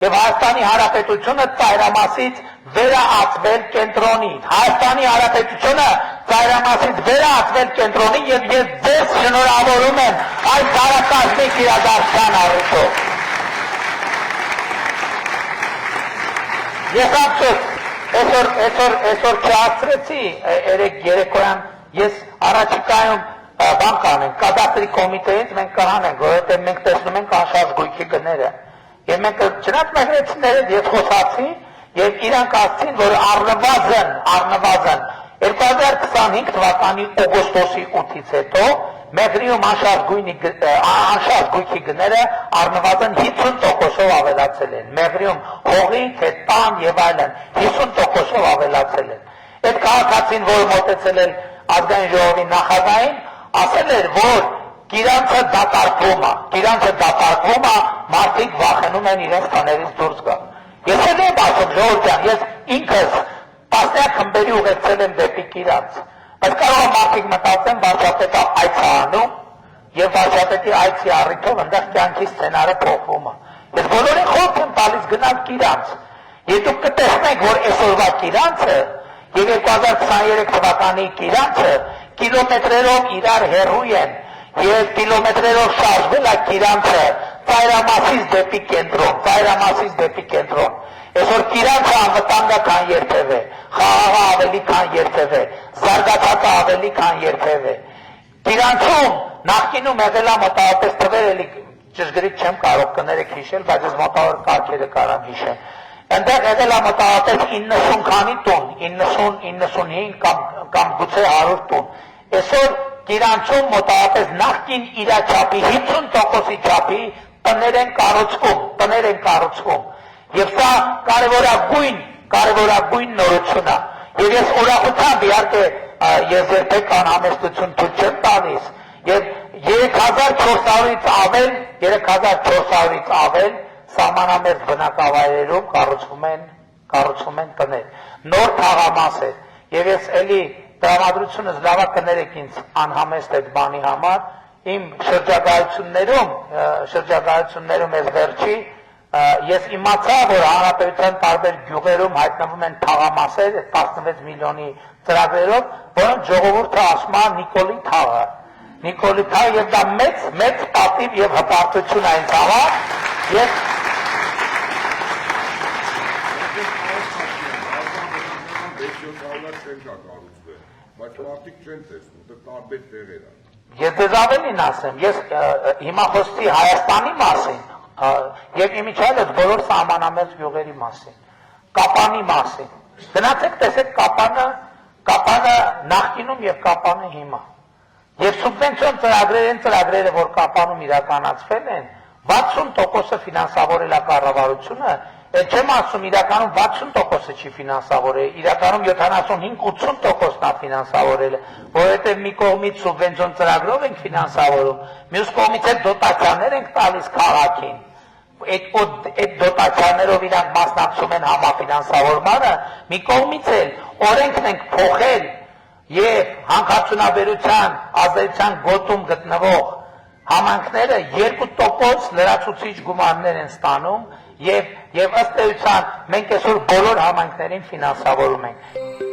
Եվ Հայաստանի Հանրապետությունը ծայրամասից վերաածվել կենտրոնի։ Հայաստանի Հանրապետությունը ծայրամասից վերաածվել կենտրոնի եւ ես ձեզ շնորհավորում եմ այս դարակազմիկ իրադարձության առիթով։ Ես absolut այսօր չհասցրեցի երեկոյան ես առաջիկայում բան կանենք, կադաստրի կոմիտեից մենք կհանենք, որովհետև մենք տեսնում ենք անշարժ գույքի գները։ Եվ մենք չնայած մեղրեցիները ես խոսացի եւ իրանք ասցին, որ առնվազն 2025 թվականի օգոստոսի 8-ից հետո մեղրիում անշարժ գույքի գները առնվազն 50%-ով ավելացել են։ Մեղրիում հողի, թե տան եւ այլն 50%-ով ավելացել են։ Այդ քաղաքացին, որ մոտեցել են ազգային ժողովի նախագահին, ասել էր, որ Գիրանցը դատարկվում է, մարդիկ վախենում են իրենց տներից դուրս գալ։ Ես էլ եմ ասում, ժողովուրդ ջան, ես ինքս տասնյակ խմբերի ուղեկցել եմ դեպի Գիրանց, բայց կարող է մարդիկ մտածեն վարչապետը այց է անում եւ վարչապետի այցի առիթով այնտեղ կյանքի սցենարը փոխվում է։ Ես բոլորին խորհուրդ եմ տալիս գնալ Գիրանց։ Եթե դուք կտեսնեք, որ այսօրվա Գիրանցը եւ 2023 թվականի Գիրանցը կիլոմետրերով իրար հեռու են եւ կիլոմետրերով շարժվել է Գիրանցը ծայրամասից դեպի կենտրոն, Այսօր Գիրանցը անվտանգ է քան երբևէ, խաղաղը ավելի քան երբևէ, զարգացածը ավելի քան երբևէ։ Գիրանցում նախկինում եղել է մոտավորապես թվեր, էլի ճշգրիտ չեմ կարող կներեք հիշել, բայց ես մոտավոր կարգերը կարամ հիշեմ։ Այնտեղ եղել է մոտավորապես 90 քանի տուն, 90-95 կամ գուցե 100 տուն։ Այսօր Գիրանցում մոտավորապես նախկին իրաչափի 50%-ի չափի տներ են կառուցվում։ Եվ սա կարևորագույն նորություն է։ Եվ ես ուրախությամբ իհարկե ես երբեք անհամեստություն թույլ չեմ տալիս։ Եվ 3400-ից ավել սահմանամերձ բնակավայրերում կառուցվում են տներ։ Նոր թաղամաս է։ Եվ ես էլի տրամադրությունս լավա կներեք ինձ անհամեստ այդ բանի համար, իմ շրջագայություններում ես վերջի, ես իմացա, որ հանրապետության տարբեր գյուղերում հայտնվում են թաղամասեր 16 միլիոնի ծրագրերով, որոնց ժողովուրդը ասում է Նիկոլի թաղը եւ դա մեծ պատիվ եւ հպարտություն է ինձ համար, եւ բայց մարդիկ չեն տեսնում, դա տարբեր տեղեր են։ Ես դες ավելին ասեմ, ես հիմա խոսքի Հայաստանի մասին եւ իմիջիայլոց բոլոր սահմանամերձ գյուղերի մասին, Կապանի մասին։ Գնացեք տեսեք Կապանը նախկինում եւ Կապանը հիմա։ Եվ սուբվենցիոն ծրագրերը, որ Կապանում իրականացվել են, 60%-ը ֆինանսավորել է կառավարությունը, այդ չեմ ասում իրականում 60%-ը չի ֆինանսավորել, իրականում 75-80%-ն է ֆինանսավորել, որովհետև մի կողմից սուբվենցիոն ծրագրով ենք ֆինանսավորում, մյուս կողմից այդ դոտացիաներ ենք տալիս քաղաքին, այդ դոտացիաներով իրանք մասնակցում են համաֆինանսավորմանը, մի կողմից էլ օրենքն ենք փոխել եւ հանքարդյունաբերության ազդեցության գոտում գտնվող համայնքները 2% լրացուցիչ գումարներ են ստանում եւ ըստ էության մենք այսօր բոլոր համայնքներին ֆինանսավորում ենք։